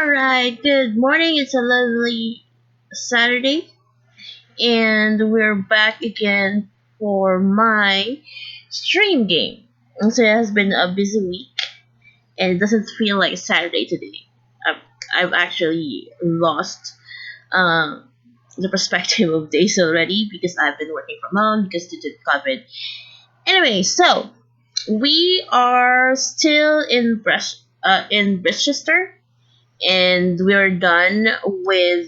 Alright, good morning. It's a lovely Saturday, and we're back again for my stream game. And so it has been a busy week, and it doesn't feel like Saturday today. I've actually lost um, the perspective of days already because I've been working from home because due to COVID. Anyway, so we are still in Britechester, and we're done with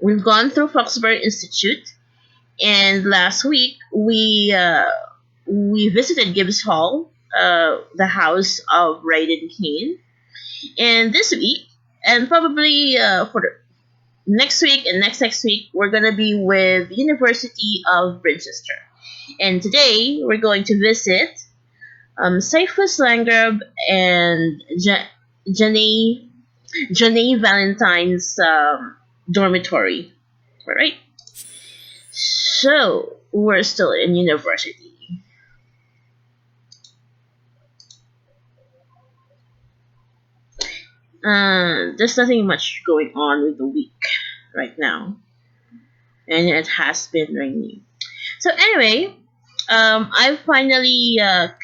we've gone through Foxbury Institute, and last week we visited Gibbs Hall, the house of Raiden Kane, and this week and probably for the next week and next week we're gonna be with University of Britechester, and today we're going to visit Cyphus Langrab and Janae Valentine's dormitory. Alright. So we're still in university. There's nothing much going on with the week right now. And it has been raining. So anyway, I've finally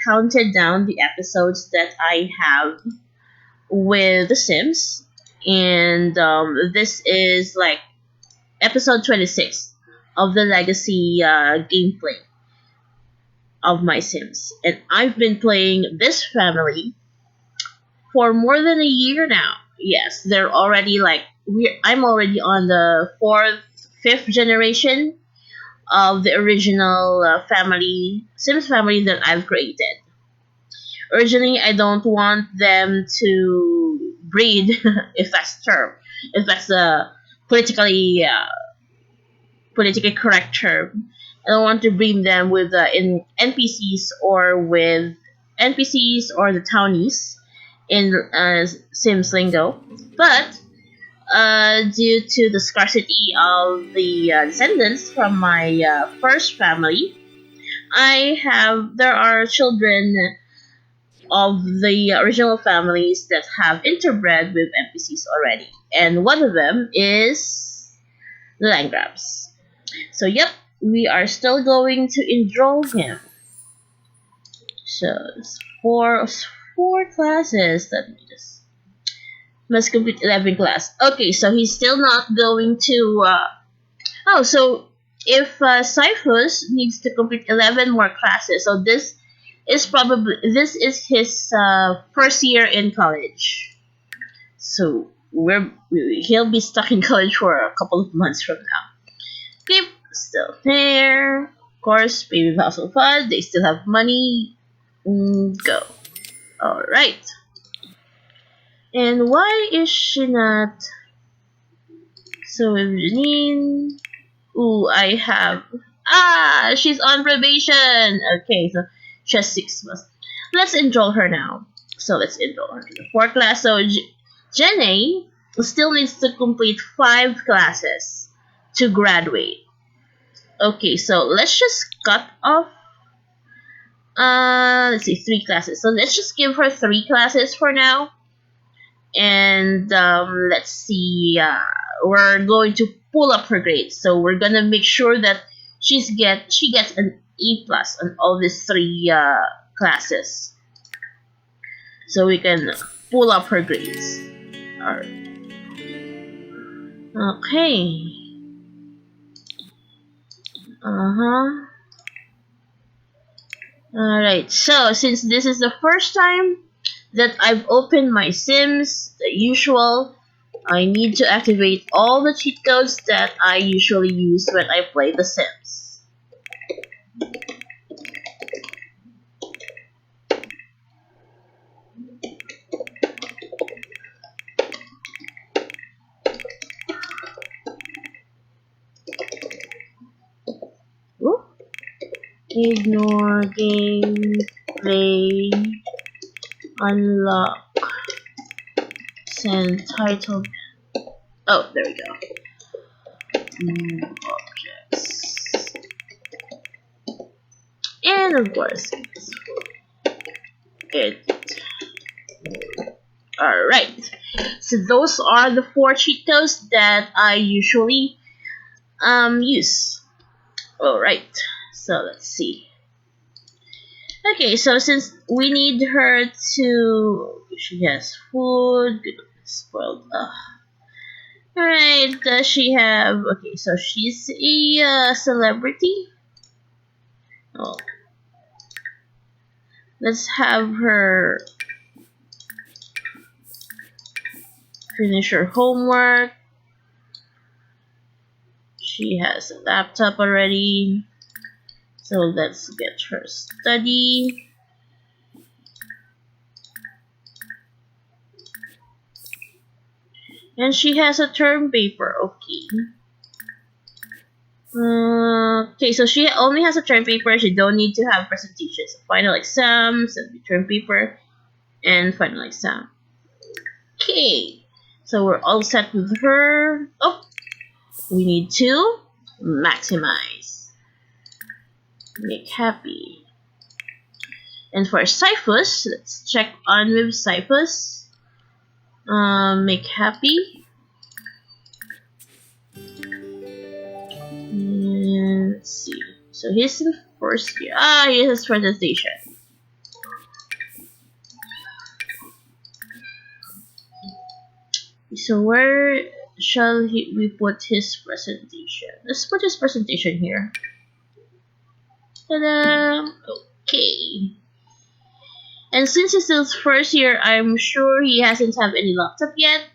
counted down the episodes that I have with The Sims, and this is like episode 26 of the legacy gameplay of my Sims, and I've been playing this family for more than a year now. Yes, they're already I'm already on the fifth generation of the original Sims family that I've created. Originally, I don't want them to breed, if that's the term, if that's the politically correct term. I don't want to breed them with in NPCs or with NPCs or the townies in Sims lingo, but due to the scarcity of the descendants from my first family, there are children of the original families that have interbred with NPCs already, and one of them is the Langrabs. So yep, we are still going to enroll him. So it's four classes. Let me just must complete 11 class. Okay, so he's still not going to. So if Cyphus needs to complete 11 more classes, so this is his first year in college. So he'll be stuck in college for a couple of months from now. Okay, still there. Of course, baby household fund. They still have money. Go. All right. And why is she not? So with Janine. Ooh, I have. She's on probation. Okay, so she has 6 months. Let's enroll her now. So let's enroll her to the 4th class. So Jenny still needs to complete 5 classes to graduate. Okay, so let's just cut off. Let's see, 3 classes. So let's just give her 3 classes for now. And let's see. We're going to pull up her grades. So we're gonna make sure that she gets an A plus on all these 3 classes, so we can pull up her grades. Alright. Okay. Alright, so since this is the first time that I've opened my Sims, the usual, I need to activate all the cheat codes that I usually use when I play The Sims. Ooh. Ignore gameplay, unlock, send title. Oh, there we go. Objects. And of course, edit. Alright. So those are the four cheat codes that I usually use. Alright. So let's see. Okay, so since we need her to, she has food, good, spoiled. Alright, does she have, okay, so she's a celebrity. Oh, let's have her finish her homework. She has a laptop already. So let's get her study. And she has a term paper, okay. Okay, so she only has a term paper. She don't need to have presentations. Final exams, and term paper, and final exam. Okay, so we're all set with her. Oh, we need to maximize. Make happy. And for Cyphus, let's check on with Cyphus. Make happy. And let's see. So he's in first year. He has his presentation. So where shall we put his presentation? Let's put his presentation here. Ta-da! Okay. And since it's his first year, I'm sure he hasn't have any laptop yet.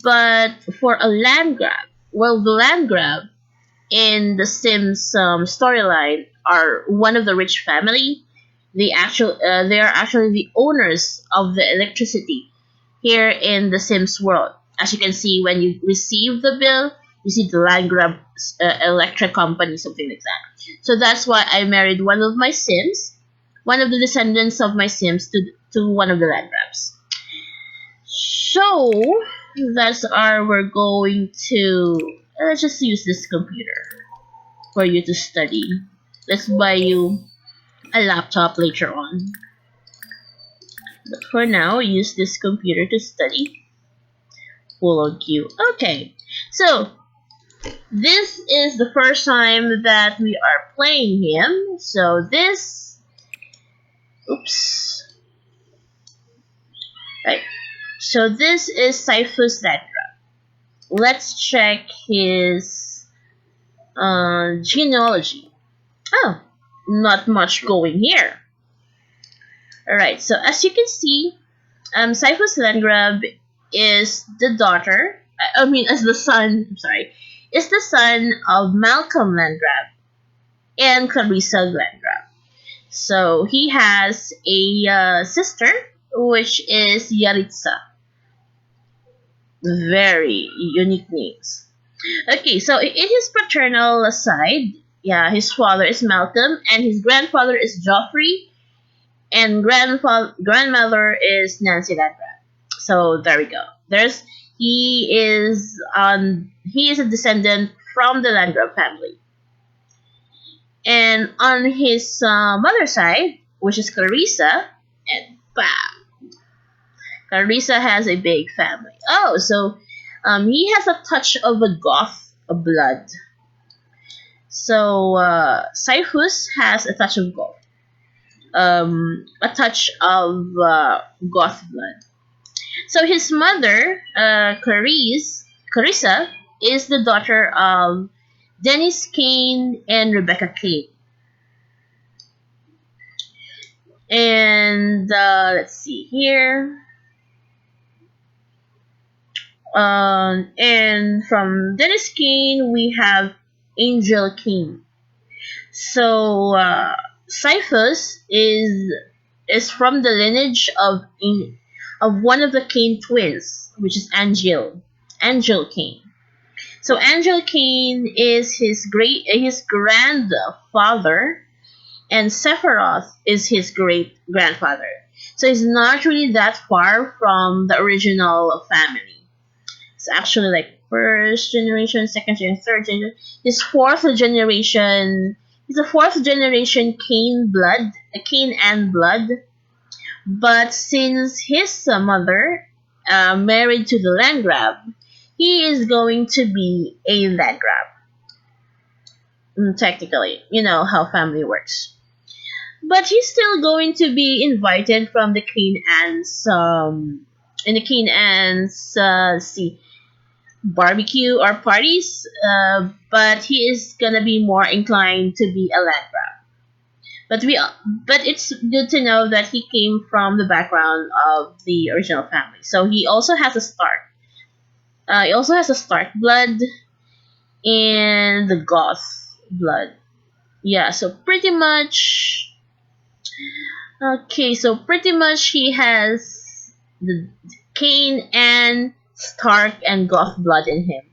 But for a land grab, well, the land grab in the Sims storyline are one of the rich family. They are actually the owners of the electricity here in the Sims world. As you can see, when you receive the bill, you see the land grab electric company, something like that. So that's why I married one of my Sims, one of the descendants of my Sims, to one of the land grabs. So that's our. We're going to just use this computer for you to study. Let's buy you a laptop later on. But for now, use this computer to study. Follow queue. Okay, so this is the first time that we are playing him. So this, oops, right. So this is Cyphus Landgrab. Let's check his genealogy. Oh, not much going here. Alright, so as you can see, Cyphus Landgrab is the daughter, as the son, is the son of Malcolm Landgrab and Clarissa Landgrab. So he has a sister, which is Yaritza. Very unique names. Okay, so in his paternal side, his father is Malcolm, and his grandfather is Geoffrey, and grandmother is Nancy Landgrab. So there we go. He is a descendant from the Landgrab family. And on his mother's side, which is Clarissa, and bam, Clarissa has a big family. Oh, so he has a touch of a goth blood. So Cyphus has a touch of goth. A touch of goth blood. So his mother, Clarissa, is the daughter of Dennis Kane and Rebecca Kane. And let's see here. And from Dennis Kane, we have Angel Kane. So Cyphus is from the lineage of one of the Kane twins, which is Angel Kane. So Angel Kane is his grandfather, and Sephiroth is his great grandfather. So he's not really that far from the original family. It's actually like first generation, second generation, third generation. He's a fourth generation Cain and blood. But since his mother married to the land grab, he is going to be a land grab. Technically, you know how family works. But he's still going to be invited from the Queen Anne's in the Queen Anne's see barbecue or parties. But he is gonna be more inclined to be a land grab. But it's good to know that he came from the background of the original family. So he also has a Stark. He also has a Stark blood and the Goth blood. Yeah, so pretty much. Okay, so pretty much he has the Kane and Stark and Goth blood in him.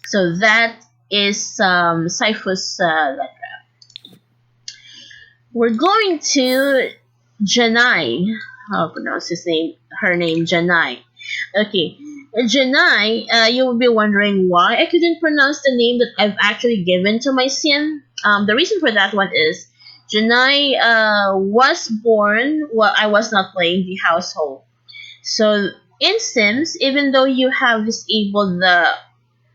So that is Cyphus We're going to Janai. How to pronounce his name? Her name, Janai. Okay, Janai. You will be wondering why I couldn't pronounce the name that I've actually given to my sim. The reason for that one is Janai was born while I was not playing the household. So in Sims, even though you have disabled the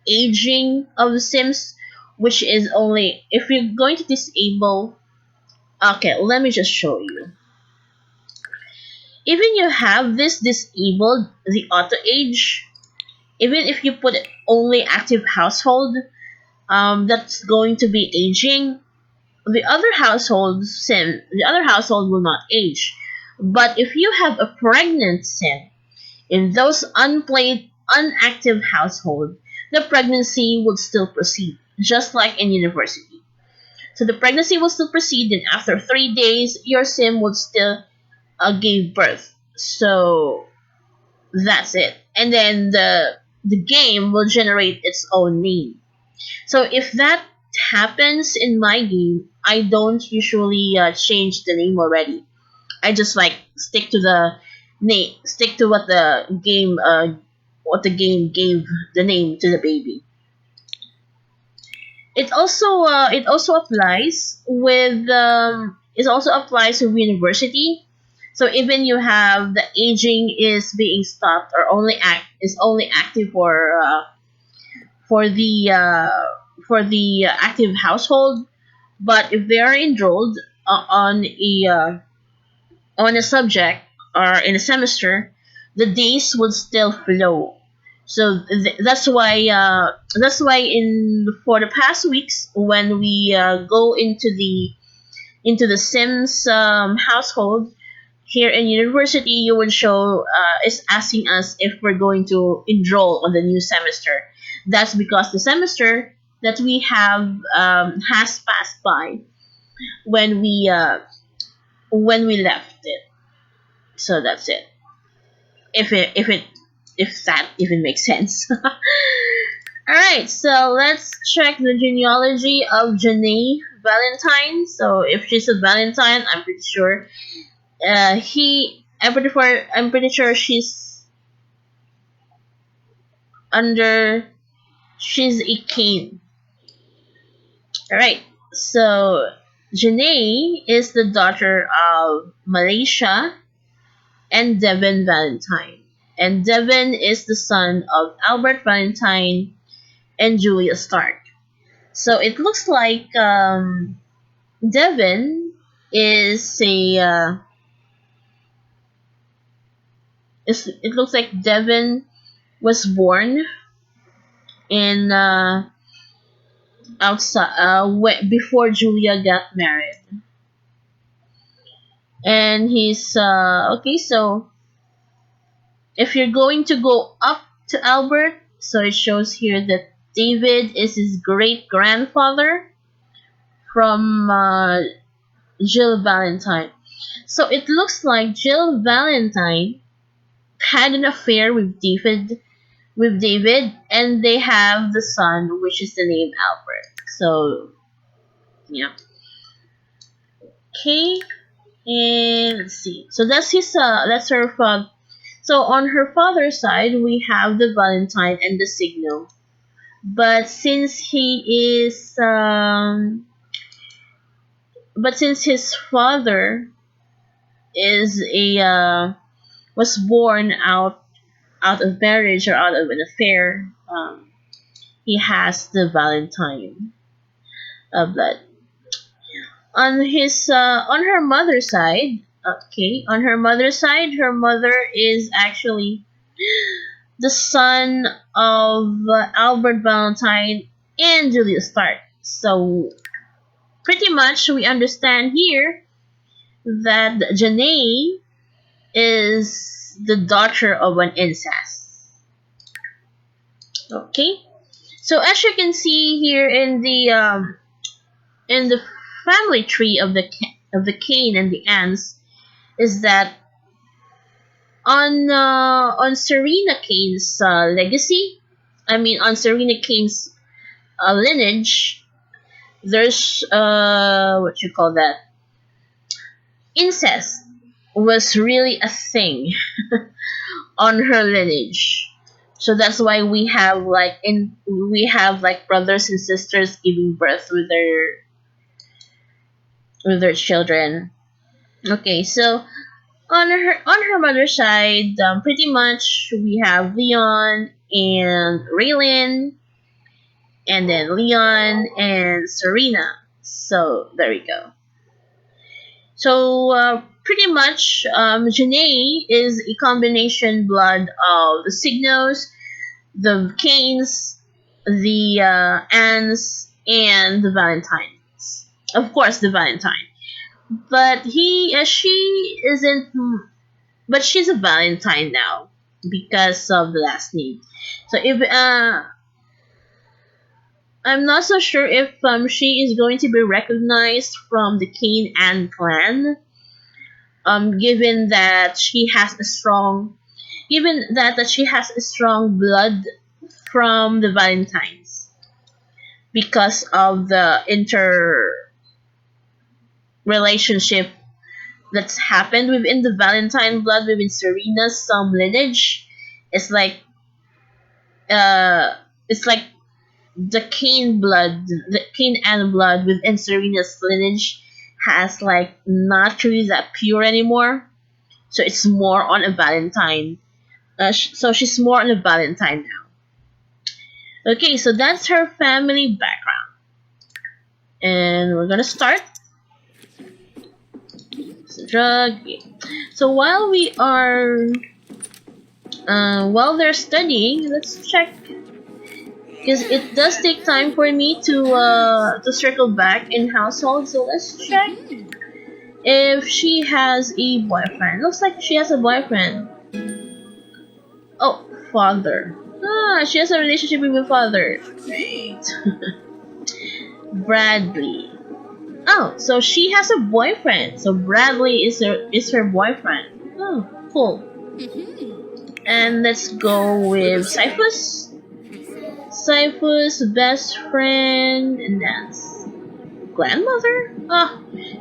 aging of the Sims, which is only if you're going to disable. Okay, let me just show you. Even you have this disabled, the auto age, even if you put only active household, that's going to be aging. The other household will not age. But if you have a pregnant sim in those unplayed, unactive household, the pregnancy will still proceed, just like in university. So the pregnancy will still proceed, and after 3 days, your sim will still give birth. So that's it. And then the game will generate its own name. So if that happens in my game, I don't usually change the name already. I just like stick to the name, stick to what the game gave the name to the baby. It also applies with university. So even you have the aging is being stopped or only active for the active household, but if they are enrolled on a subject or in a semester, the days would still flow. So that's why in for the past weeks when we go into the Sims household here in university, you would show is asking us if we're going to enroll on the new semester. That's because the semester that we have has passed by when we left it. So that's it. If that even makes sense. Alright, so let's check the genealogy of Janae Valentine. So if she's a Valentine, I'm pretty sure I'm pretty sure under she's a Cain. Alright, so Janae is the daughter of Malaysia and Devin Valentine. And Devin is the son of Albert Valentine and Julia Stark. So it looks like Devin is it looks like Devin was born in outside before Julia got married, and he's okay. So if you're going to go up to Albert, so it shows here that David is his great grandfather from Jill Valentine. So it looks like Jill Valentine had an affair with David, and they have the son, which is the name Albert. So yeah. Okay, and let's see. So that's her father. So on her father's side, we have the Valentine and the Signal. But since his father is a was born out of marriage or out of an affair, he has the Valentine blood. On her mother's side, okay, on her mother's side, her mother is actually the son of Albert Valentine and Julia Stark. So pretty much we understand here that Janae is the daughter of an incest. Okay, so as you can see here in the family tree of the Cain and the Ants, is that on Serena Kane's legacy, I mean on Serena Kane's lineage, there's what you call that, incest was really a thing on her lineage. So that's why we have like brothers and sisters giving birth with their children. Okay, so on her mother's side, pretty much we have Leon and Raylan, and then Leon and Serena. So there we go. So pretty much, Janae is a combination blood of the Signos, the Canes, the Anns, and the Valentines. Of course, the Valentine. But she isn't. But she's a Valentine now because of the last name. So if I'm not so sure if she is going to be recognized from the Cain and clan. Given that she has a strong, given that she has a strong blood from the Valentines because of the inter relationship that's happened within the Valentine blood within Serena's lineage. It's like uh, it's like the Cain and blood within Serena's lineage has like not really that pure anymore. So it's more on a Valentine. So she's more on a Valentine now. Okay, so that's her family background, and we're gonna start. It's a drug. So while they're studying, let's check because it does take time for me to circle back in household. So let's check if she has a boyfriend. Looks like she has a boyfriend. Oh, father. Ah, she has a relationship with her father. Great. Bradley. Oh, so she has a boyfriend. So Bradley is her boyfriend. Oh, cool. And let's go with Cyphus. Cyphus, best friend, and that's grandmother? Oh,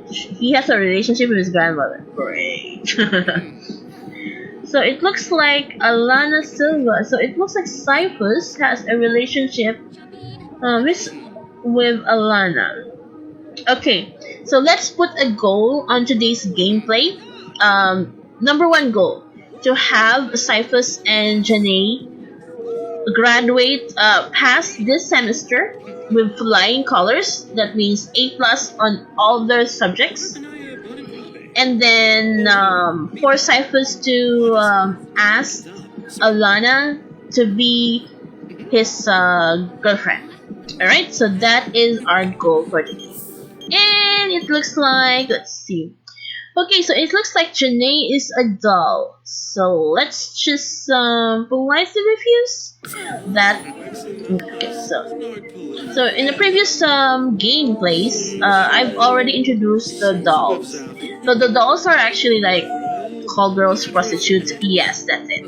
he has a relationship with his grandmother. Great. So it looks like Alana Silva. So it looks like Cyphus has a relationship with Alana. Okay, so let's put a goal on today's gameplay. Number one goal, to have Cyphus and Janae graduate pass this semester with flying colors. That means A plus on all their subjects. And then for Cyphus to ask Alana to be his girlfriend. Alright, so that is our goal for today. And it looks like, let's see. Okay, so it looks like Janae is a doll. So let's just politely refuse that. Okay, so in the previous gameplays, I've already introduced the dolls. So the dolls are actually like call girls prostitutes. Yes, that's it.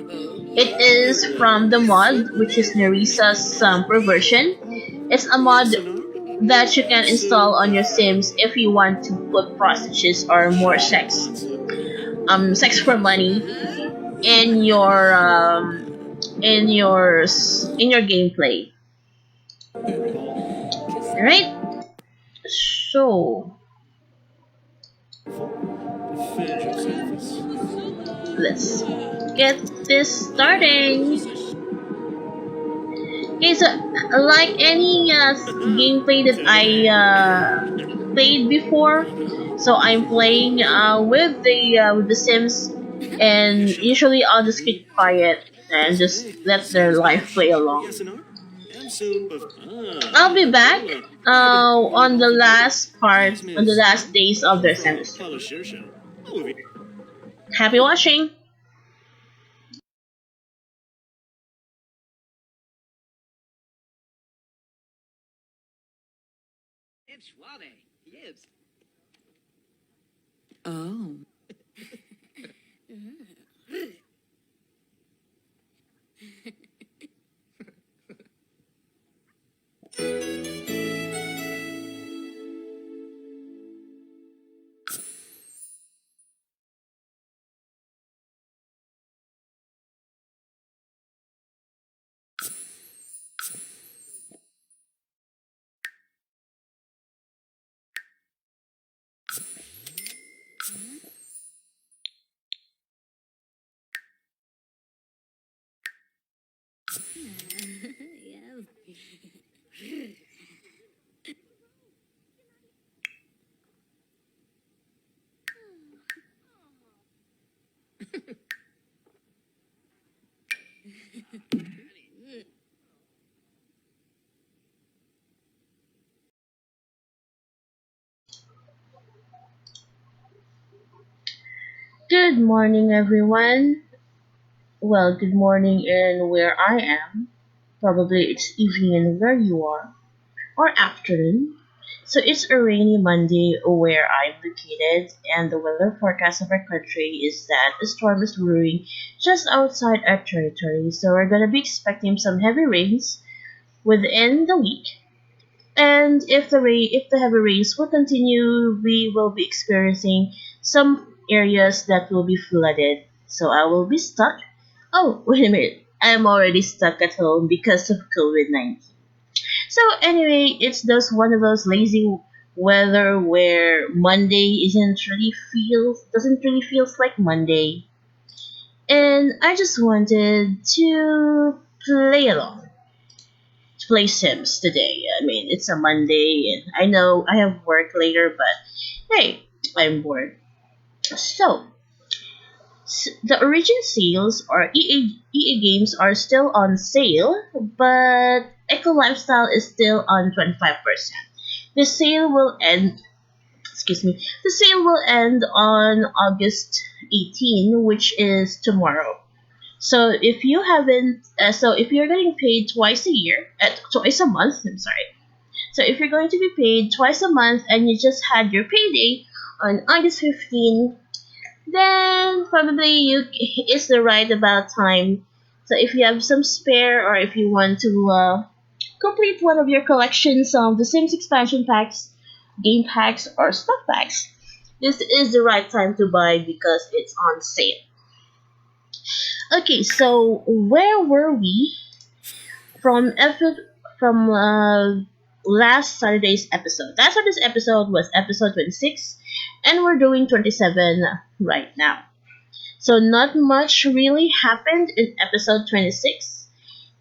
It is from the mod, which is Nerisa's perversion. It's a mod that you can install on your Sims if you want to put prostitutes or more sex for money in your in your gameplay. Alright? So let's get this starting. Okay, so like any gameplay that I played before, so I'm playing with the Sims, and usually I'll just keep quiet and just let their life play along. I'll be back on the last part, on the last days of their semester. Happy watching! Good morning, everyone. Well, good morning in where I am. Probably it's evening in where you are, or afternoon. So it's a rainy Monday where I'm located, and the weather forecast of our country is that a storm is brewing just outside our territory. So we're gonna be expecting some heavy rains within the week. And if the heavy rains will continue, we will be experiencing some areas that will be flooded. So I will be stuck. Oh, wait a minute. I'm already stuck at home because of COVID-19. So anyway, it's just one of those lazy weather where Monday isn't really feels doesn't really feels like Monday. And I just wanted to play along, to play Sims today. I mean, it's a Monday, and I know I have work later, but hey, I'm bored. So, the Origin sales or EA games are still on sale, but Eco Lifestyle is still on 25%. The sale will end, excuse me, the sale will end on August 18, which is tomorrow. So if you're getting paid twice a year, twice a month, I'm sorry. So if you're going to be paid twice a month and you just had your payday on August 15, then probably it's the right about time. So if you have some spare, or if you want to complete one of your collections of the Sims expansion packs, game packs, or stuff packs, this is the right time to buy because it's on sale. Okay, so where were we from last Saturday's episode? Last Saturday's episode was episode 26, and we're doing 27 right now. So not much really happened in episode 26,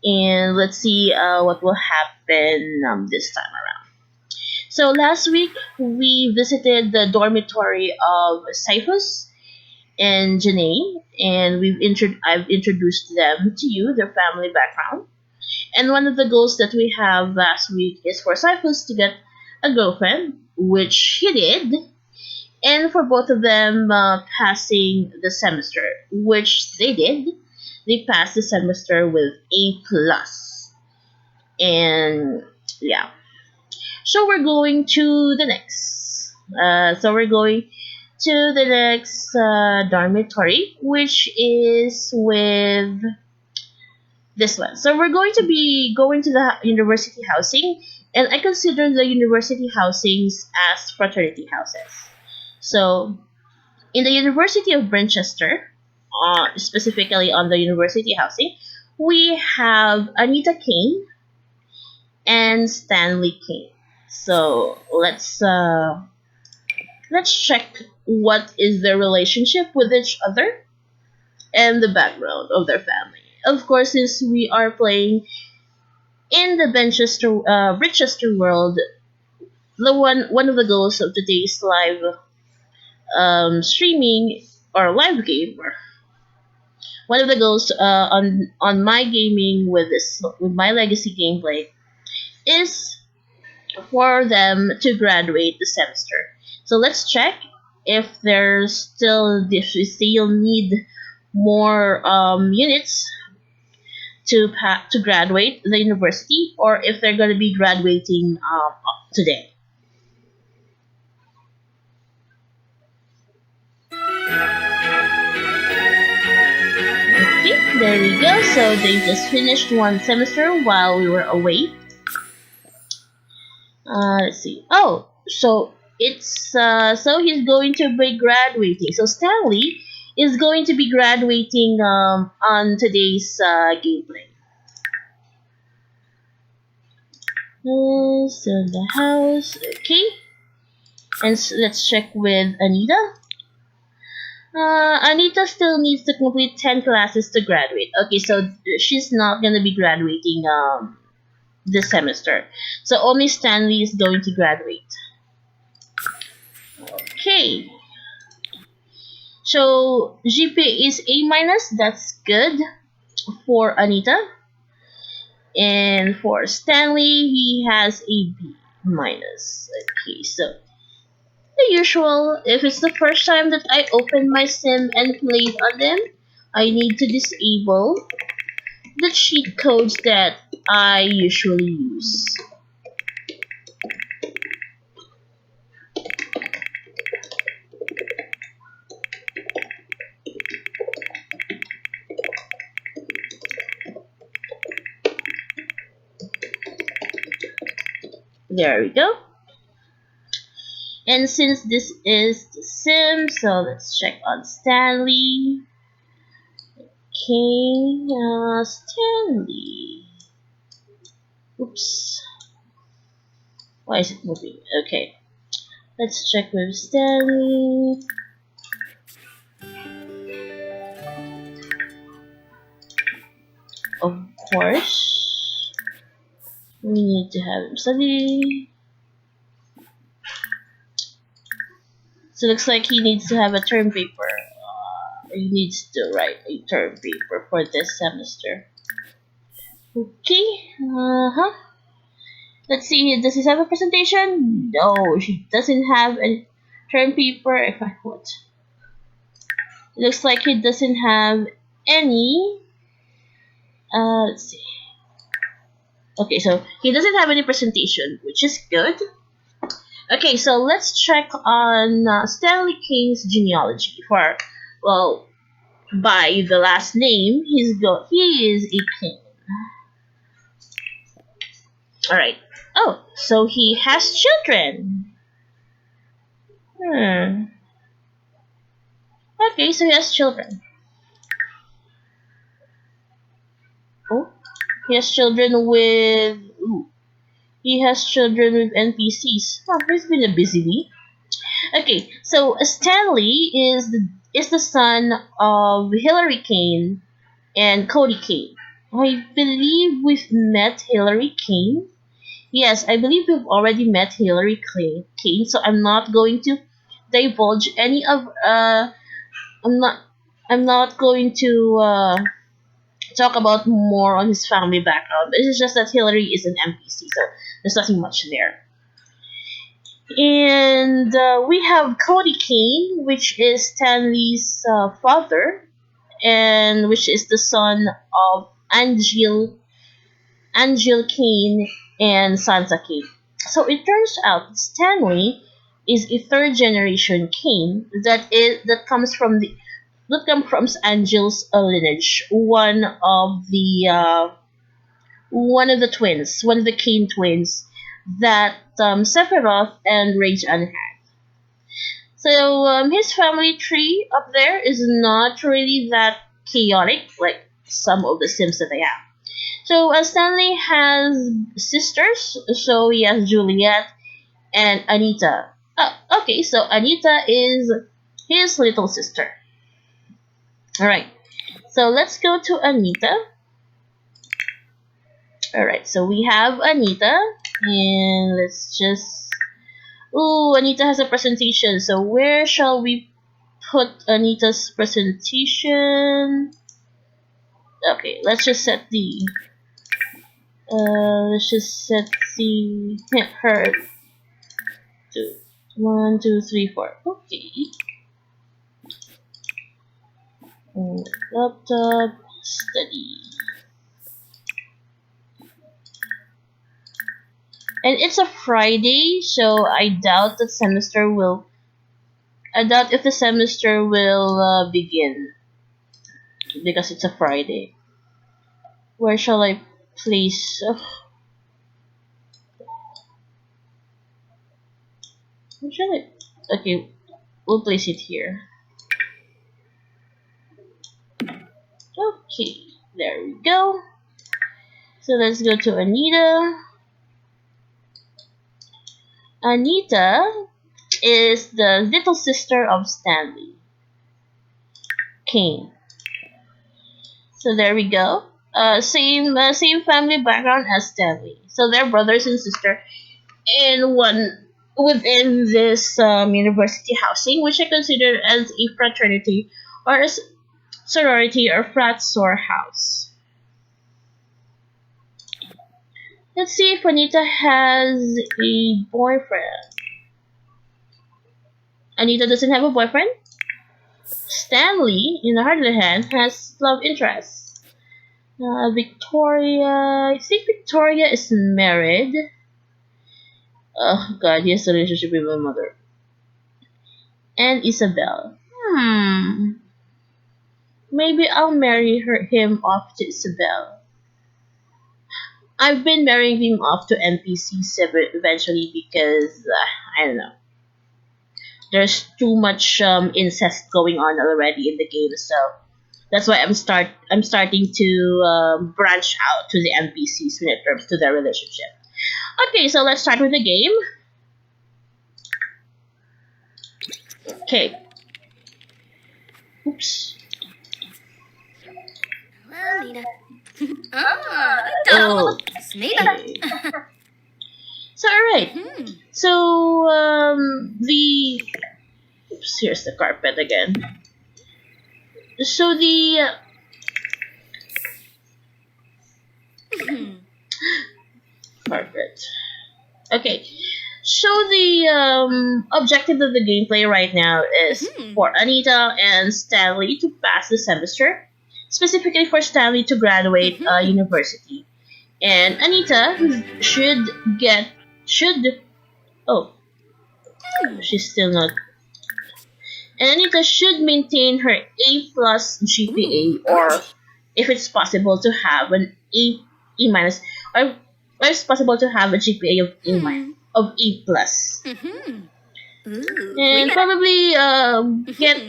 and let's see what will happen this time around. So last week we visited the dormitory of Cyphus and Janae, and I've introduced them to you, their family background. And one of the goals that we have last week is for Cyphus to get a girlfriend, which he did, and for both of them passing the semester, which they did. They passed the semester with A plus, and yeah. So we're going to the next. So we're going to the next dormitory, which is with this one. So we're going to be going to the university housing, and I consider the university housings as fraternity houses. So in the University of Britechester, specifically on the university housing, we have Anita Kane and Stanley Kane. So let's check what is their relationship with each other. and the background of their family. Of course, since we are playing in the Britechester world, the one of the goals of today's live streaming or live game, or one of the goals on my gaming with my legacy gameplay is for them to graduate the semester. So let's check if if we still need more units to graduate the university, or if they're going to be graduating today. Okay, there we go. So they just finished one semester while we were away. Let's see. Oh, so so he's going to be graduating. So Stanley is going to be graduating on today's gameplay. So the house, okay. And let's check with Anita. Anita still needs to complete 10 classes to graduate. Okay, so she's not gonna be graduating this semester. So only Stanley is going to graduate. Okay. So GPA is A minus. That's good for Anita. And for Stanley, he has a B minus. Okay, so the usual. If it's the first time that I open my sim and played on them, I need to disable the cheat codes that I usually use. There we go. And since this is the sim, so let's check on Stanley. Okay, Stanley. Oops. Why is it moving? Okay. Let's check with Stanley. Of course, we need to have him study. So it looks like he needs to have a term paper. He needs to write a term paper for this semester. Okay. Let's see. Does he have a presentation? No, she doesn't have a term paper. What? It looks like he doesn't have any. Let's see. Okay, so he doesn't have any presentation, which is good. Okay, so let's check on Stanley Kane's genealogy. By the last name, he is a Kane. All right. Oh, so he has children. Okay, so he has children. Oh, he has children with. He has children with NPCs. Oh, he's been a busy week. Okay, so Stanley is the son of Hillary Kane and Cody Kane. I believe we've met Hillary Kane. Yes, I believe we've already met Hillary Kane. So I'm not going to divulge any of. I'm not going to talk about more on his family background. It's just that Hillary is an NPC, so there's nothing much there. And we have Cody Kane, which is Stanley's father, and which is the son of Angel Kane and Sansa Kane. So it turns out Stanley is a third generation Kane that comes from Angel's lineage, one of the twins, one of the Kane twins that Sephiroth and Rage-An had. So his family tree up there is not really that chaotic like some of the Sims that I have. So Stanley has sisters, so he has Juliet and Anita. Okay, so Anita is his little sister. Alright, So let's go to Anita. Alright, so we have Anita. And let's just... Ooh, Anita has a presentation. So where shall we put Anita's presentation? Okay, let's just set the... let's just set the... her to 1, 2, 3, 4. Okay. Laptop, study. And it's a Friday, so I doubt if the semester will begin because it's a Friday. Where shall I place? Where shall I? Okay, we'll place it here. Okay, there we go. So let's go to Anita. Anita is the little sister of Stanley Kane. So there we go. Same family background as Stanley. So they're brothers and sister in one within this university housing, which I consider as a fraternity or a sorority or frat sor house. Let's see if Anita has a boyfriend. Anita doesn't have a boyfriend. Stanley, in the other hand, has love interests. Victoria, I think Victoria is married. Oh god, he has a relationship with my mother. And Isabel. Maybe I'll marry him off to Isabel. I've been marrying him off to NPCs eventually because, I don't know. There's too much incest going on already in the game, so that's why I'm starting to branch out to the NPCs when it comes to their relationship. Okay, so let's start with the game. Okay. Oops. Oh. Okay. So alright. So the oops, here's the carpet again. So the carpet. Okay. So the objective of the gameplay right now is for Anita and Stanley to pass the semester, specifically for Stanley to graduate university, and Anita should oh she's still not. And Anita should maintain her A plus GPA, or if it's possible to have an E minus, or if it's possible to have a GPA of A plus. And probably get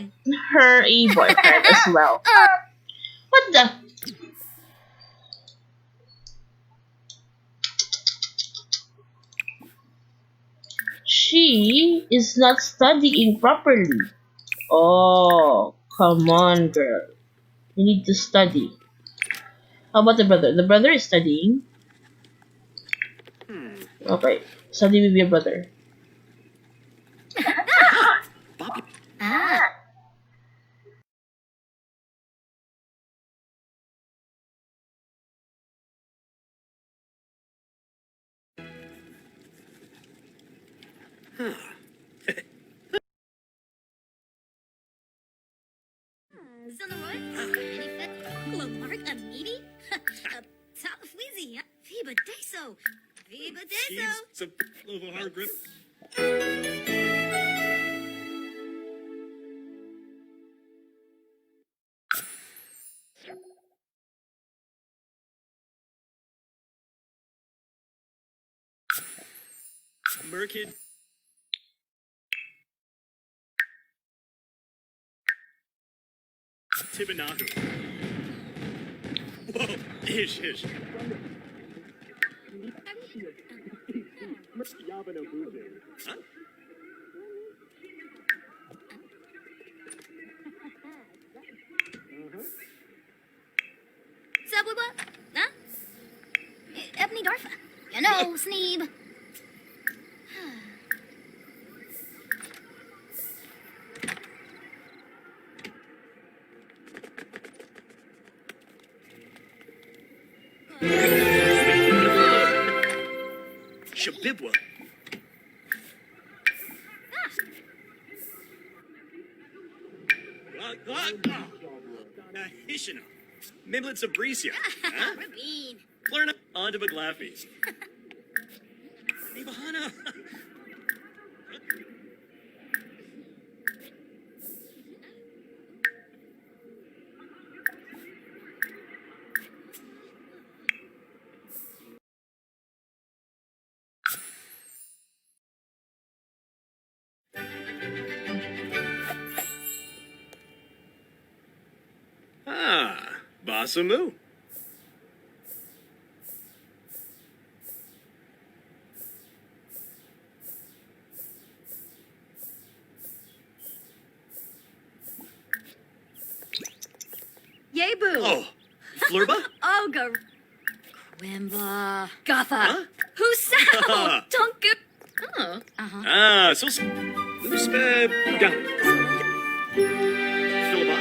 her a boyfriend as well. What the? She is not studying properly. Oh, come on, girl. You need to study. How about the brother? The brother is studying. Okay, study with your brother. Merkid. Tibanahu. Whoa, ish. Yabano Buje. Huh? Zabwaba? Huh? Ebony Darfa. You know, Sneeb. Shabibwa. Hishina. Mimblets of Bricia. Huh? Rabin. Learn on to Baglafi. Ibahana. Ah, Basamu. Yebu. Oh, Flurba? Oga. Quimba. Gotha. Huh? Husao. Tonku. Oh. Uh-huh. Ah, so Uspe Gun. Philba.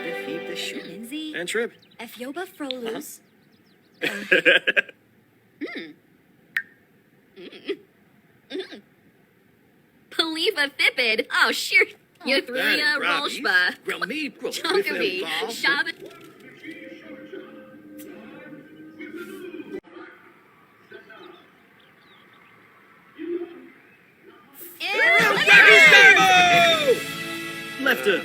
Defeat the shoe. Lindsay. And Trib. Efyoba Frolus. Paliva Fipid. Oh, sheer. Yuthria Rolshba. Grelmead. Chunkaby. Shabbat. Left it.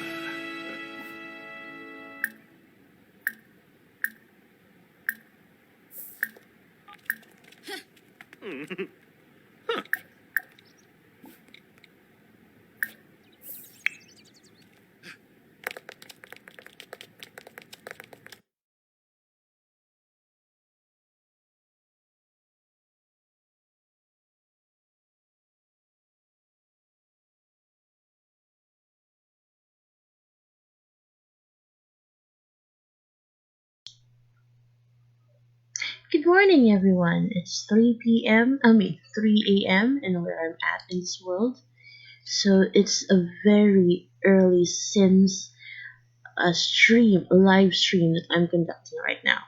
Good morning, everyone. It's 3 p.m. 3 a.m. and where I'm at in this world. So it's a very early Sims a live stream that I'm conducting right now.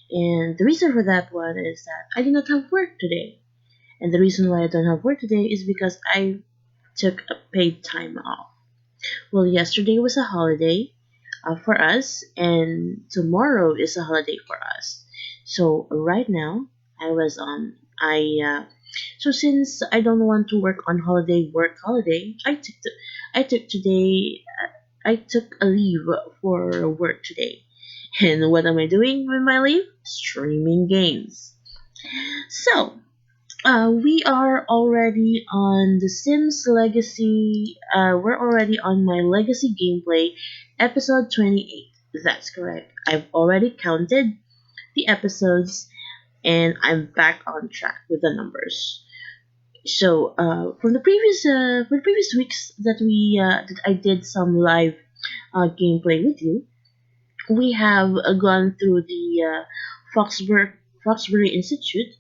And the reason for that one is that I do not have work today. And the reason why I don't have work today is because I took a paid time off. Well, yesterday was a holiday for us, and tomorrow is a holiday for us. So right now, I was on. So since I don't want to work on holiday, I took today. I took a leave for work today. And what am I doing with my leave? Streaming games. So, we are already on The Sims Legacy. We're already on my Legacy gameplay, episode 28. That's correct. I've already counted the episodes, and I'm back on track with the numbers. So, for the previous weeks that I did some live gameplay with you, we have gone through the Foxbury Institute,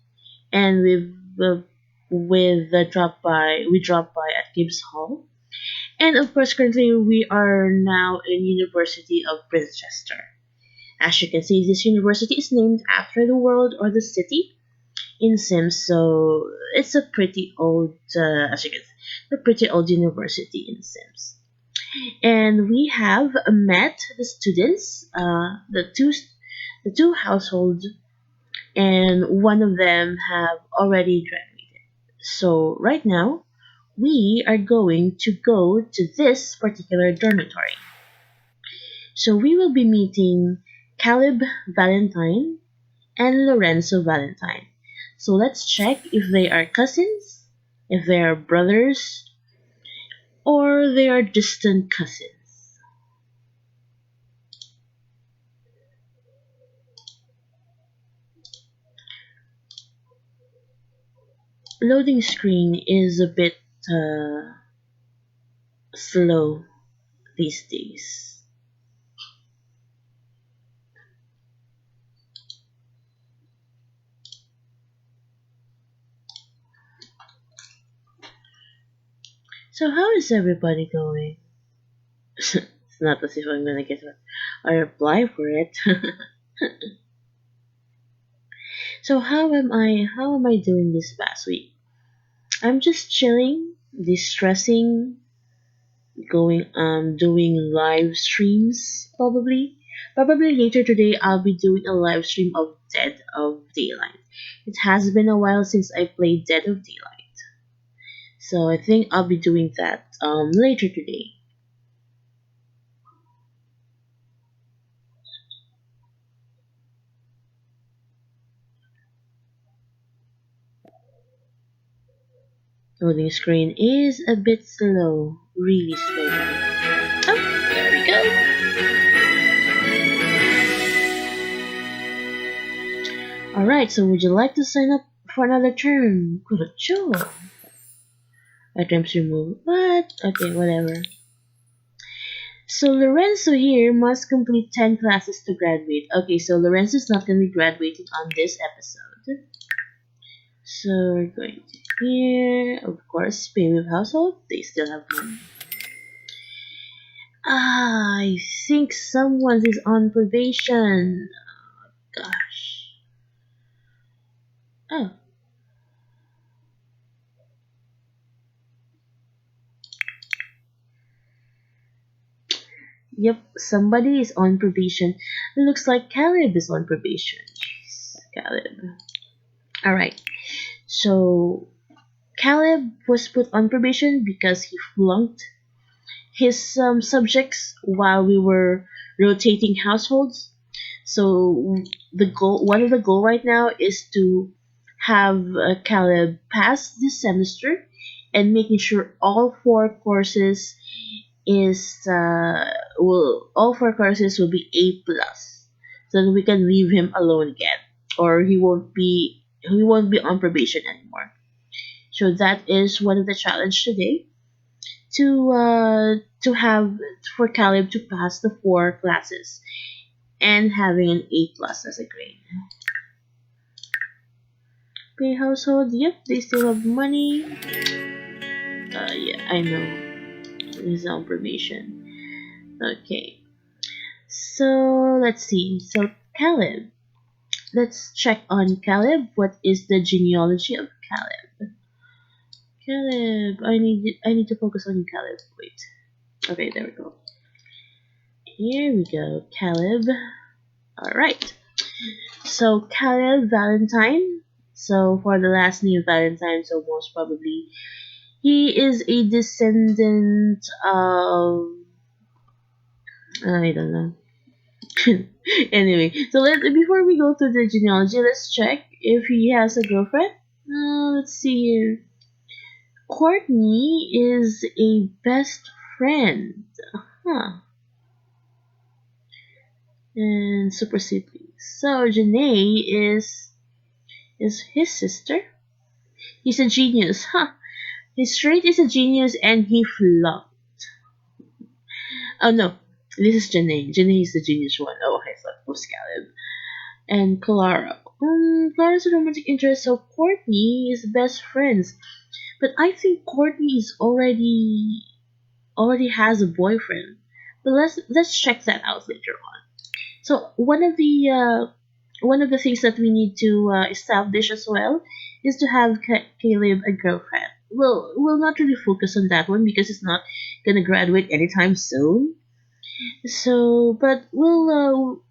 and we dropped by at Gibbs Hall, and of course currently we are now in University of Britechester. As you can see, this university is named after the world or the city in Sims, so it's a pretty old, as you can see, a pretty old university in Sims. And we have met the students, the two households, and one of them have already graduated. So right now, we are going to go to this particular dormitory. So we will be meeting Caleb Valentine and Lorenzo Valentine. So let's check if they are cousins, if they are brothers, or they are distant cousins. Loading screen is a bit slow these days. So how is everybody going? It's not as if I'm gonna get a reply for it. So how am I doing this past week? I'm just chilling, distressing, going doing live streams probably. Probably later today I'll be doing a live stream of Dead of Daylight. It has been a while since I played Dead of Daylight. So I think I'll be doing that later today. Loading screen is a bit slow, really slow. Oh, there we go. Alright, so would you like to sign up for another term? Sure. Items removed. What? Okay, whatever. So Lorenzo here must complete 10 classes to graduate. Okay, so Lorenzo's not going to be graduating on this episode. So we're going to here, of course, pay with household. They still have money. I think someone is on probation. Gosh. Oh. Yep, somebody is on probation. It looks like Caleb is on probation. Jeez, Caleb. Alright. So Caleb was put on probation because he flunked his subjects while we were rotating households. So one of the goal right now is to have Caleb pass this semester and making sure all four courses will be A plus, so that we can leave him alone again, or he won't be on probation anymore. So that is one of the challenge today, to have for Caleb to pass the four classes and having an A plus as a grade. Pay household, yep, they still have money. Yeah, I know. He's on probation. Okay. So let's see. So Caleb. Let's check on Caleb. What is the genealogy of Caleb? Caleb, I need to focus on you, Caleb. Wait. Okay, there we go. Here we go, Caleb. Alright. So Caleb Valentine. So for the last name Valentine, so most probably he is a descendant of, I don't know. Anyway, so before we go through the genealogy, let's check if he has a girlfriend. Let's see here. Courtney is a best friend. Huh. And super siblings. So Janae is his sister. He's a genius. Huh. His trait is a genius and he flunked. Oh no, this is Janae. Janae is the genius one. Oh, I thought it was Caleb. And Clara. Clara's a romantic interest, so Courtney is best friends. But I think Courtney is already has a boyfriend. But let's check that out later on. So one of the things that we need to establish as well is to have Caleb a girlfriend. We'll not really focus on that one because it's not gonna graduate anytime soon. So, but we'll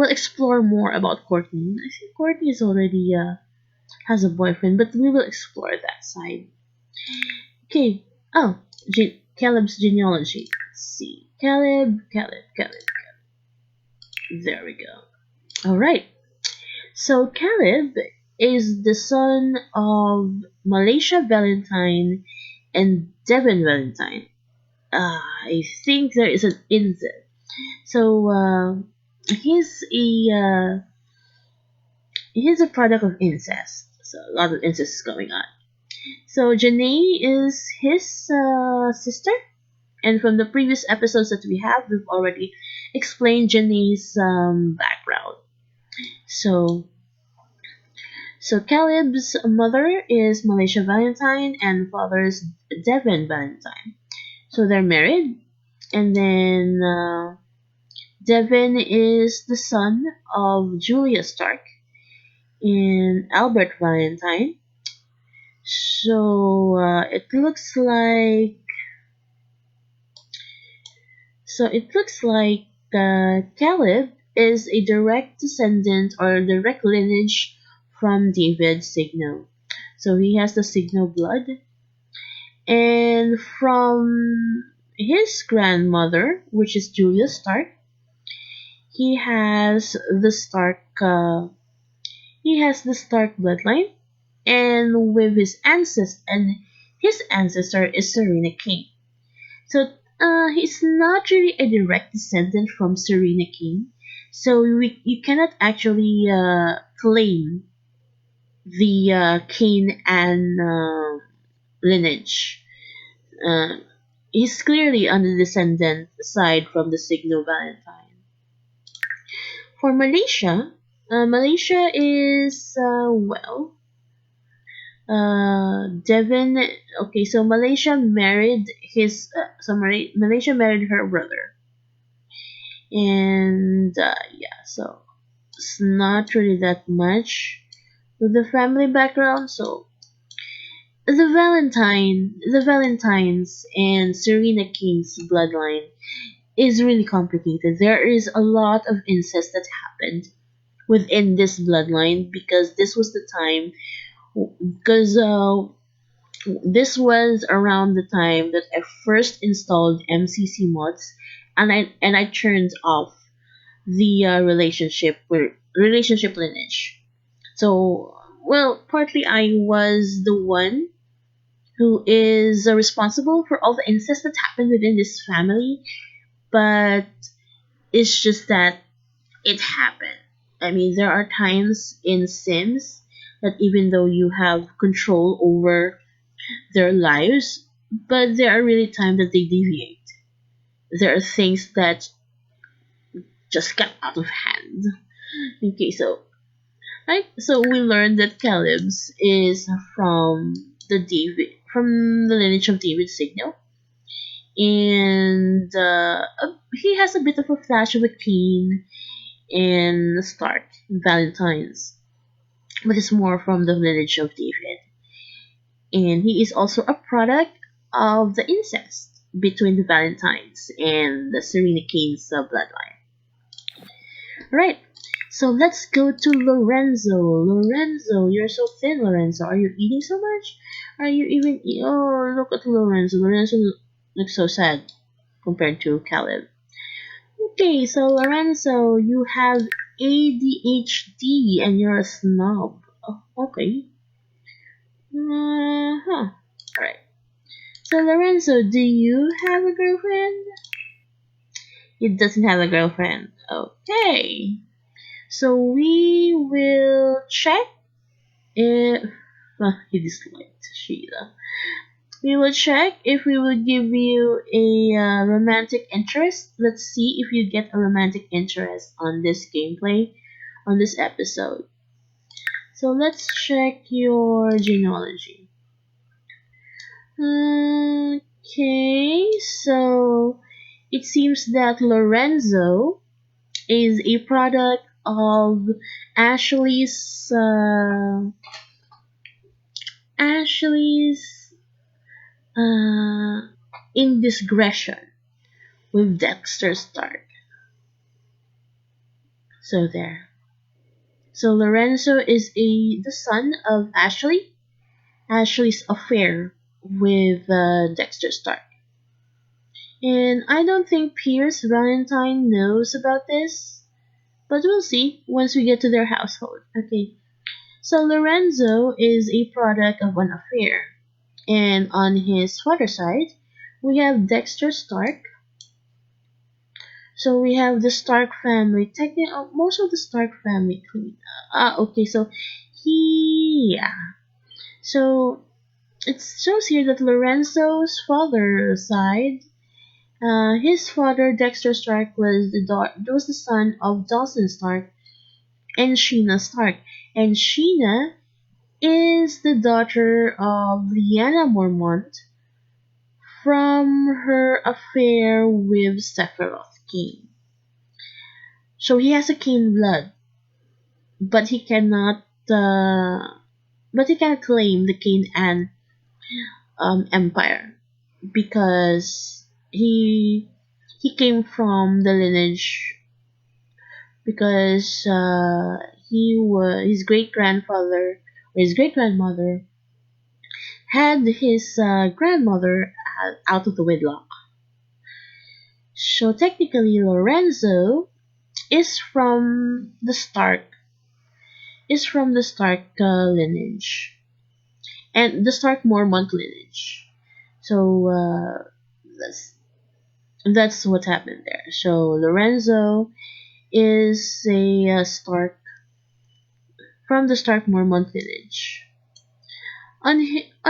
explore more about Courtney. I think Courtney is already has a boyfriend, but we will explore that side. Okay. Oh, Caleb's genealogy. Let's see. Caleb. There we go. All right. So Caleb is the son of Malaysia Valentine and Devon Valentine. I think there is an incest. So he's a product of incest. So a lot of incest is going on. So Janae is his sister, and from the previous episodes that we've already explained Janae's background. So So Caleb's mother is Malaysia Valentine and father is Devon Valentine. So they're married, and then Devon is the son of Julia Stark and Albert Valentine. So it looks like Caleb is a direct descendant or direct lineage from David Signo. So he has the Signo blood, and from his grandmother, which is Julia Stark, he has the Stark. He has the Stark bloodline, and with his ancestor is Serena King. So he's not really a direct descendant from Serena King, so you cannot actually claim the Kane and lineage. Uh, he's clearly on the descendant side from the Signo Valentine. For Malaysia, Malaysia is Devon. Okay, so Malaysia married her brother, and yeah, so it's not really that much with the family background. So the Valentines and Serena King's bloodline is really complicated. There is a lot of incest that happened within this bloodline because this was the time because this was around the time that I first installed MCC mods, and I turned off the relationship lineage. So, well, partly I was the one who is responsible for all the incest that happened within this family, but it's just that it happened. I mean, there are times in Sims that even though you have control over their lives, but there are really times that they deviate. There are things that just got out of hand. Okay, so so we learned that Caleb's is from the lineage of David Signal, and he has a bit of a flash of a Cain and Stark Valentine's, but it's more from the lineage of David. And he is also a product of the incest between the Valentines and the Serena Kane's bloodline. Right, so let's go to Lorenzo. Lorenzo, you're so thin, Lorenzo. Are you eating so much? Are you even? Oh, look at Lorenzo. Lorenzo looks so sad compared to Caleb. Okay, so Lorenzo, you have ADHD and you're a snob. Oh, okay. Alright. So Lorenzo, do you have a girlfriend? He doesn't have a girlfriend. Okay. So we will check if he disliked Sheila. We will check if we will give you a romantic interest. Let's see if you get a romantic interest on this gameplay, on this episode. So let's check your genealogy. Okay, so it seems that Lorenzo is a product of Ashley's indiscretion with Dexter Stark. So there. So Lorenzo is the son of Ashley's affair with Dexter Stark. And I don't think Pierce Valentine knows about this, but we'll see once we get to their household. Okay. So Lorenzo is a product of an affair. And on his father's side, we have Dexter Stark. So we have the Stark family. Technically, most of the Stark family. Okay. So So it shows here that Lorenzo's father's side, his father Dexter Stark was the son of Dawson Stark and Sheena Stark, and Sheena is the daughter of Lyanna Mormont from her affair with Sephiroth King. So he has a Cain blood, but he cannot. But he cannot claim the Cain and empire because he came from the lineage because he was his great grandfather or his great grandmother had his grandmother out of the wedlock. So technically, Lorenzo is from the Stark lineage and the Stark Mormont lineage. So that's that's what happened there. So Lorenzo is a Stark from the Stark Mormont lineage. On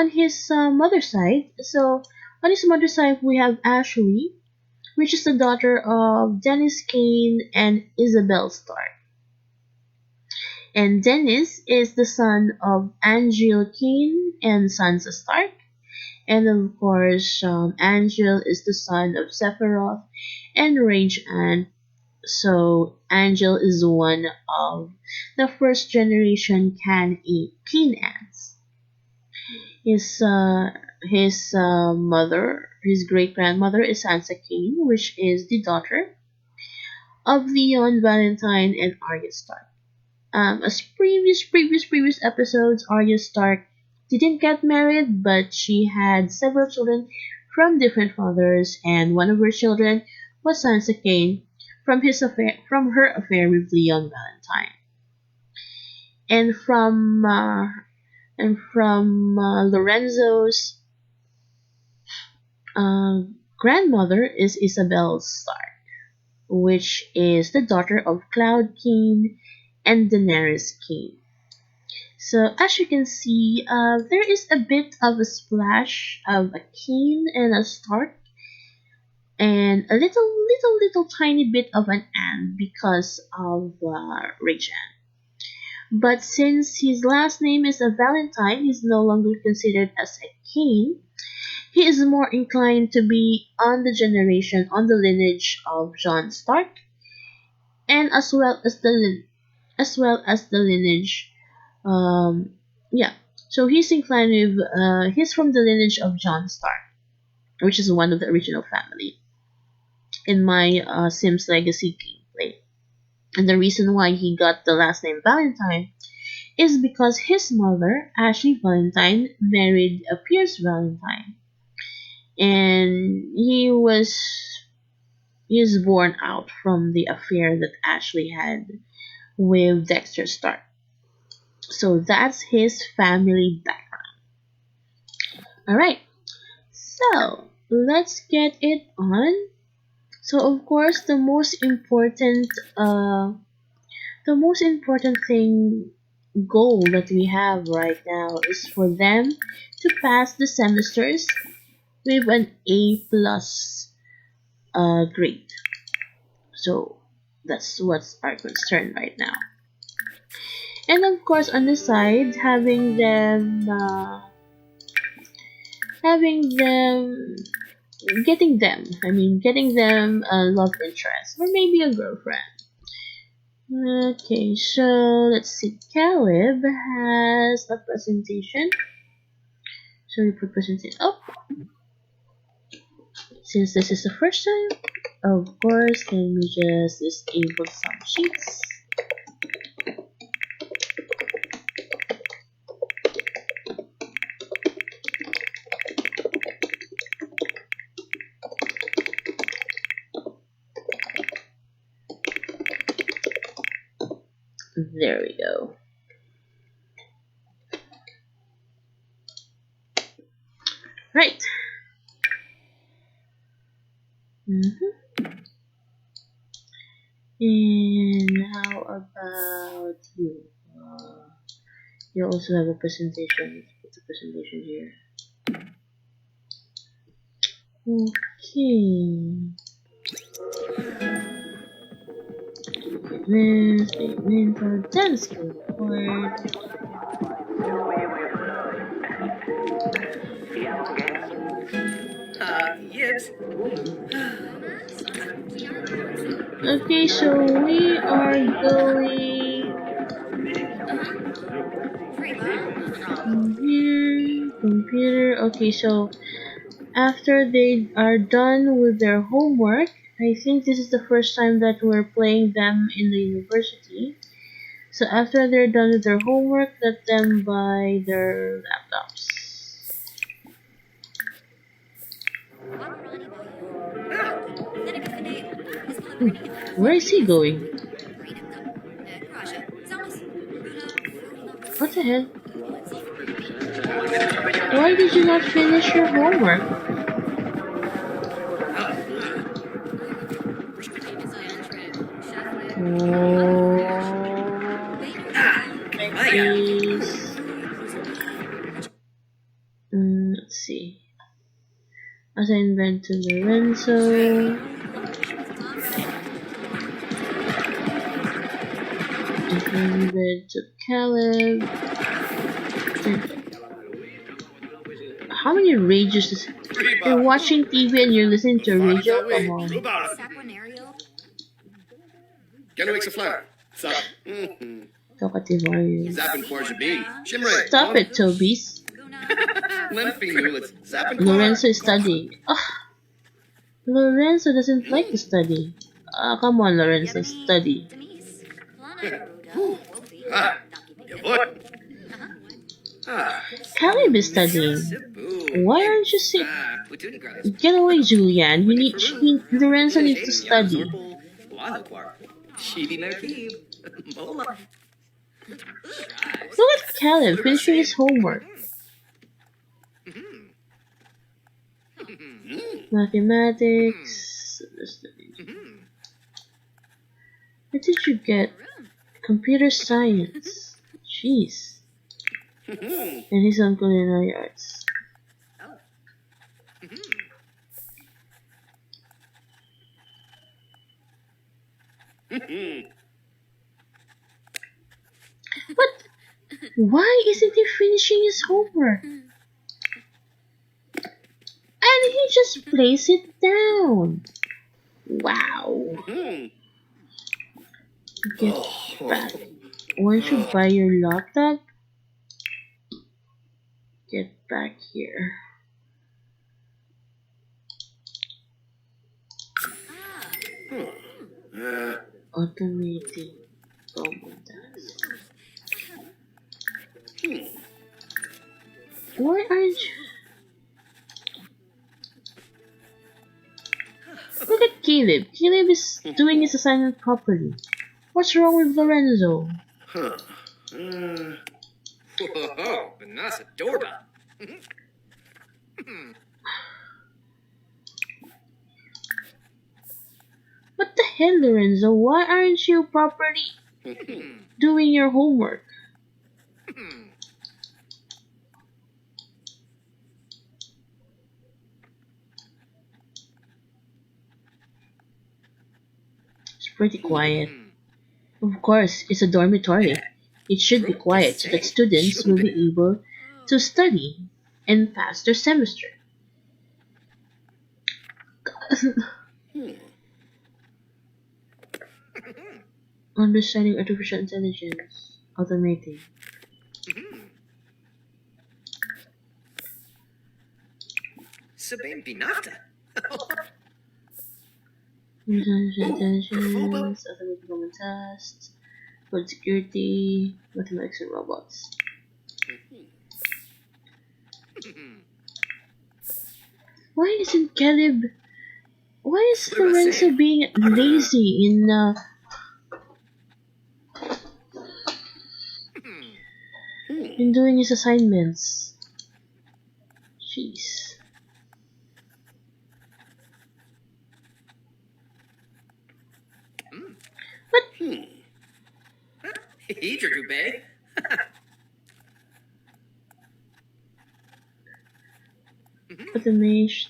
his mother's side, on his mother's side we have Ashley, which is the daughter of Dennis Kane and Isabel Stark. And Dennis is the son of Angel Kane and Sansa Stark. And of course, Angel is the son of Sephiroth and Rage Ann. So Angel is one of the first generation Kane ants. His mother, his great grandmother is Sansa Kane, which is the daughter of Leon Valentine and Arya Stark. As previous episodes, Arya Stark didn't get married, but she had several children from different fathers, and one of her children was Sansa Kane from her affair with Leon Valentine, and from Lorenzo's grandmother is Isabel Stark, which is the daughter of Cloud Kane and Daenerys Kane. So as you can see, there is a bit of a splash of a Kane and a Stark, and a little tiny bit of an Anne because of Rachel. But since his last name is a Valentine, he's no longer considered as a Kane. He is more inclined to be on the lineage of Jon Stark, and as well as the lineage. Yeah. So he's inclined with. He's from the lineage of Jon Stark, which is one of the original family in my Sims Legacy gameplay. And the reason why he got the last name Valentine is because his mother, Ashley Valentine, married a Pierce Valentine, and he was born out from the affair that Ashley had with Dexter Stark. So that's his family background. Alright, so let's get it on. So of course the most important thing goal that we have right now is for them to pass the semesters with an A plus grade. So that's what's our concern right now. And of course, on the side, getting them a love interest or maybe a girlfriend. Okay, so let's see. Caleb has a presentation. So we put presentation up. Since this is the first time, of course, can we just disable some sheets? There we go. Right. And how about you? You also have a presentation. Let's put the presentation here. Okay. Statement for 10 skill report. Yes. Okay, so we are going here, computer. Okay, so after they are done with their homework, I think this is the first time that we're playing them in the university. So after they're done with their homework, let them buy their laptops. Where is he going? What the hell? Why did you not finish your homework? Please. Let's see. Assignment to Lorenzo. Assignment to Caleb. How many radios is you're watching TV and you're listening to a radio? Come on. Talkative are you? Stop it, Tobies. Lorenzo is studying. Lorenzo doesn't like to study. Come on, Lorenzo, study. Caleb is studying. Why aren't you sick? Get away, Julian. Lorenzo needs to study. Look at Caleb finishing his homework. Mathematics. What did you get? Computer science. Jeez. And he's on culinary arts. But why isn't he finishing his homework? And he just plays it down. Wow. Get back. Once you buy your laptop, get back here. Automating common tasks. Why aren't you? Look at Caleb. Caleb is doing his assignment properly. What's wrong with Lorenzo? Vanessa Dorda. What the hell, Lorenzo? Why aren't you properly doing your homework? It's pretty quiet. Of course, it's a dormitory. It should be quiet so that students will be able to study and pass their semester. Understanding artificial intelligence. Automating. Sabine Binata. Artificial intelligence. Automating common tasks. Food security. Mathematics and robots. Why isn't Caleb? Why is Lorenzo being lazy in doing his assignments? Jeez. What? Dube.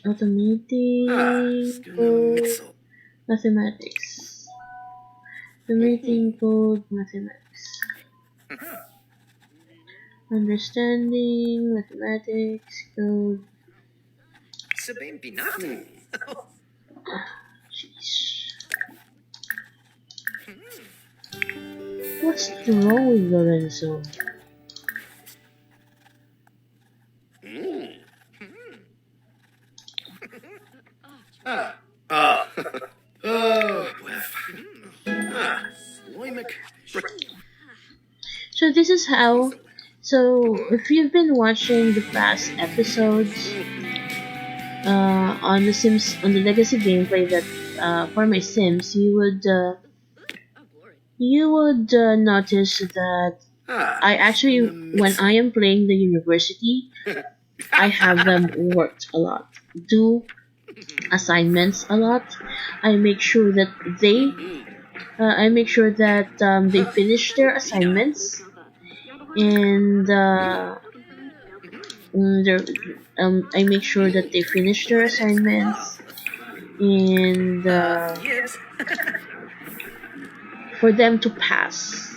Automating code, mathematics. Automating code, mathematics. Understanding, mathematics, code. Sabine Binafta. Jeez. What's wrong with Lorenzo? So this is how. So if you've been watching the past episodes on the Sims, on the legacy gameplay that for my Sims, you would notice that I actually, when I am playing the university, I have them worked a lot, do assignments a lot. I make sure that they finish their assignments, and I make sure that they finish their assignments, and Gibbs. for them to pass.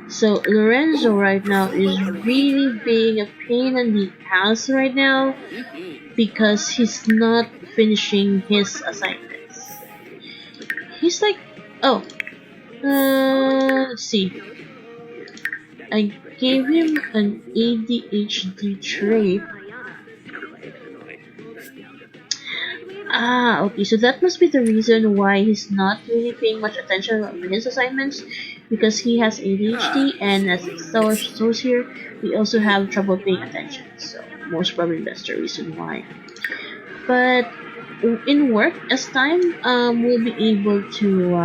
So Lorenzo right now is really being a pain in the ass right now because he's not finishing his assignments. He's like, oh, let's see. I gave him an ADHD trait. Ah, okay, so that must be the reason why he's not really paying much attention on his assignments, because he has ADHD, and as it shows here, we also have trouble paying attention, so most probably that's the reason why. But in work, as time, we'll be able to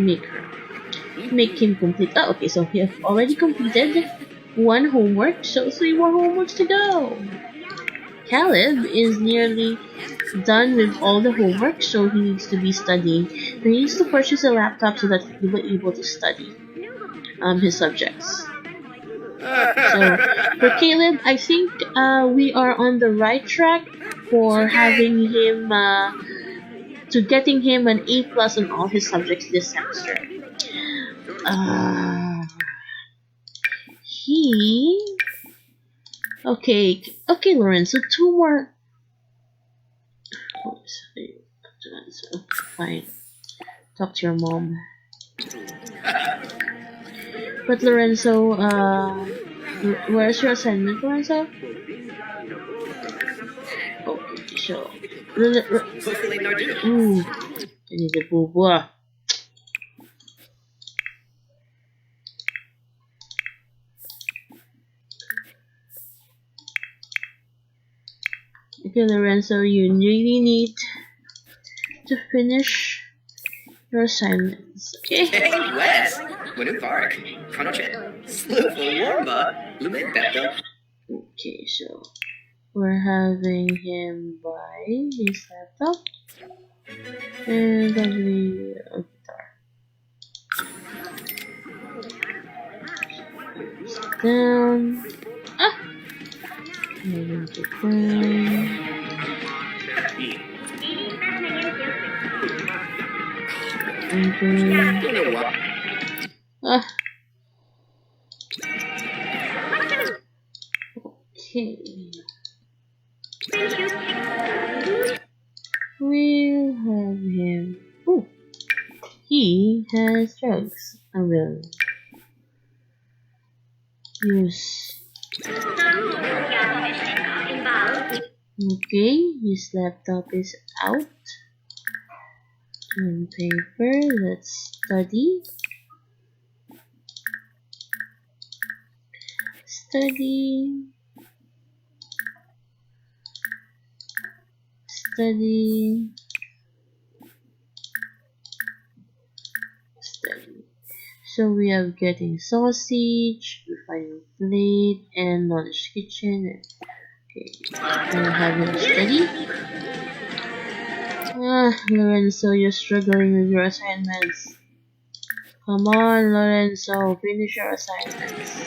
make him complete. Oh, okay, so he has already completed one homework, so 3 more homeworks to go. Caleb is nearly done with all the homework, so he needs to be studying. He needs to purchase a laptop so that he'll be able to study his subjects. So for Caleb, I think we are on the right track for having him to getting him an A plus on all his subjects this semester. Okay, Lauren. So 2 more. Fine. Talk to your mom. But Lorenzo, where's your assignment, Lorenzo? Okay, so. Hopefully no do. Ooh, I need a boo-boo. Okay, Lorenzo, you really need to finish your assignments. Okay? Wes. Wanu Park. Konoche. Sloof Warmba. Lumen Bepto. Okay, so we're having him buy his laptop and probably a guitar. Sit down. Ah! Moving to down. Ah. Okay. We'll have him. Oh, he has drugs. I will use. Okay, his laptop is out. On paper, let's study. Study. Study. Study. So we are getting sausage, refining plate, and knowledge kitchen. Okay, we're having a study. Ah, Lorenzo, you're struggling with your assignments. Come on, Lorenzo, finish your assignments.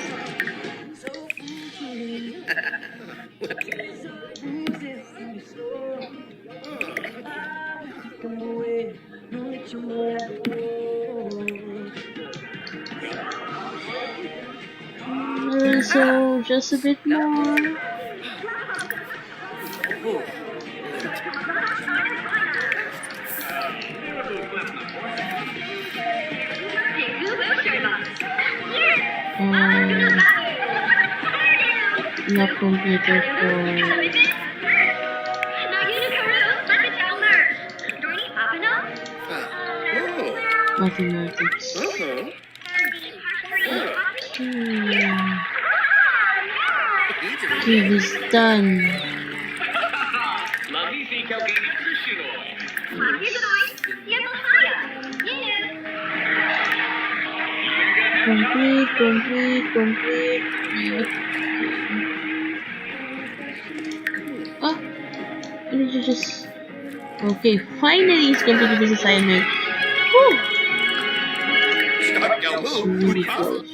So just a bit more. Not computer for mathematics. Okay. It is done. Complete. Oh, let me just. Okay, finally it's completed this assignment. Woo! It's really close.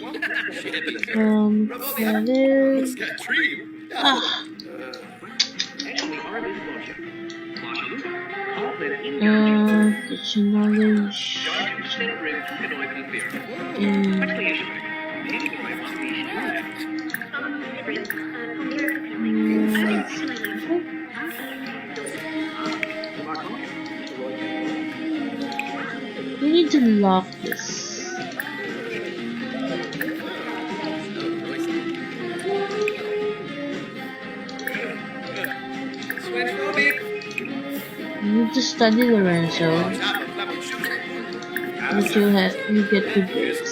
That is. Ah. Teaching knowledge. We need to lock this. You need to study, Lorenzo. But you get good grades.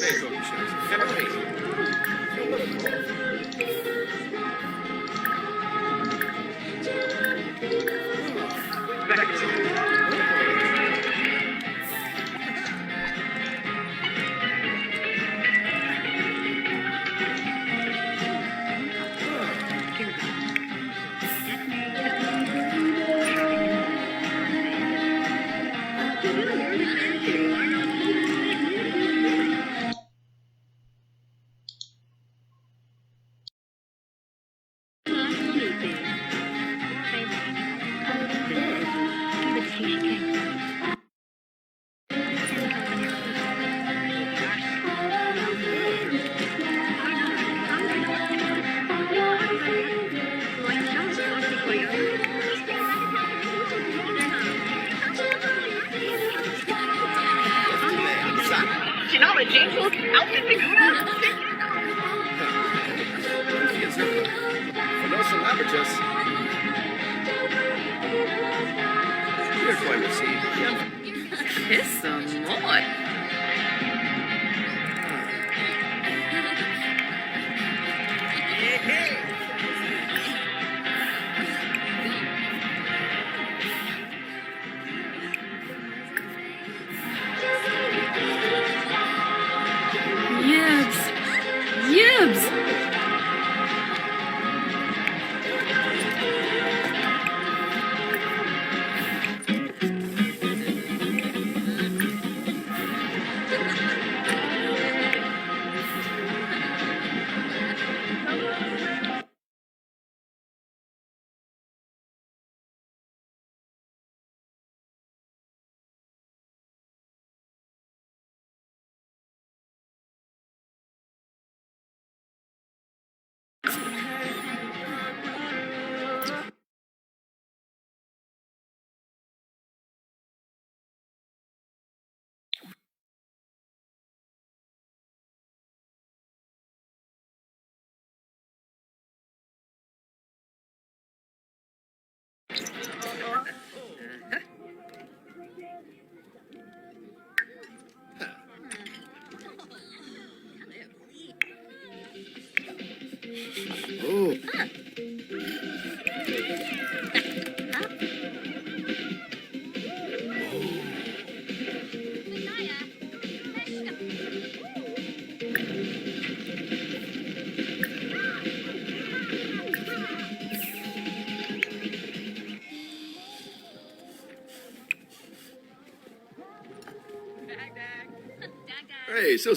Hey, so.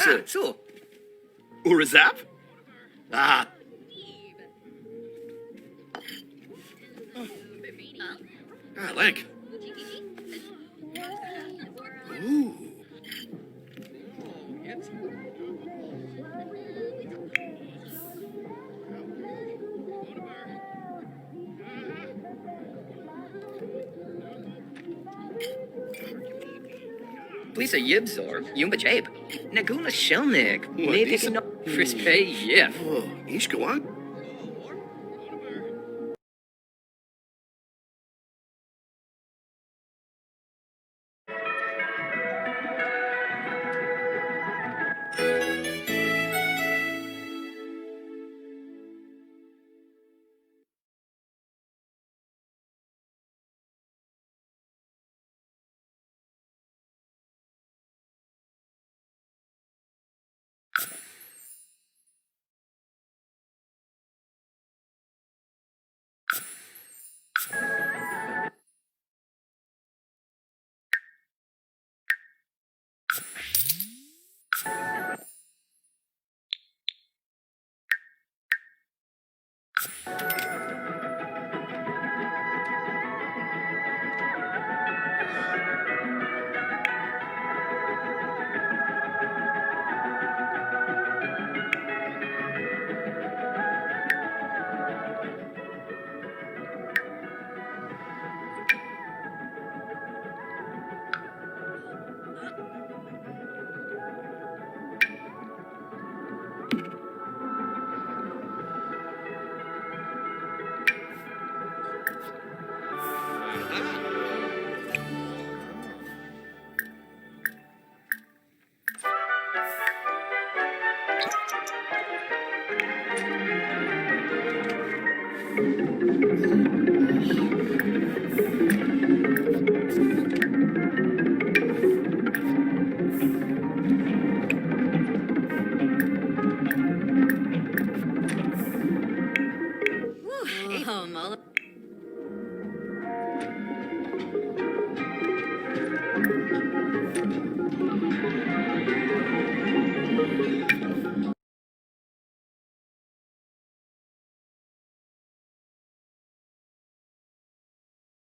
Urazap? Ah. Link. Ooh. Twisa Yibzor, Yumba Jabe, Naguna Shelnik, these- Nadik no Frispay Yif. Oh, Ishko on?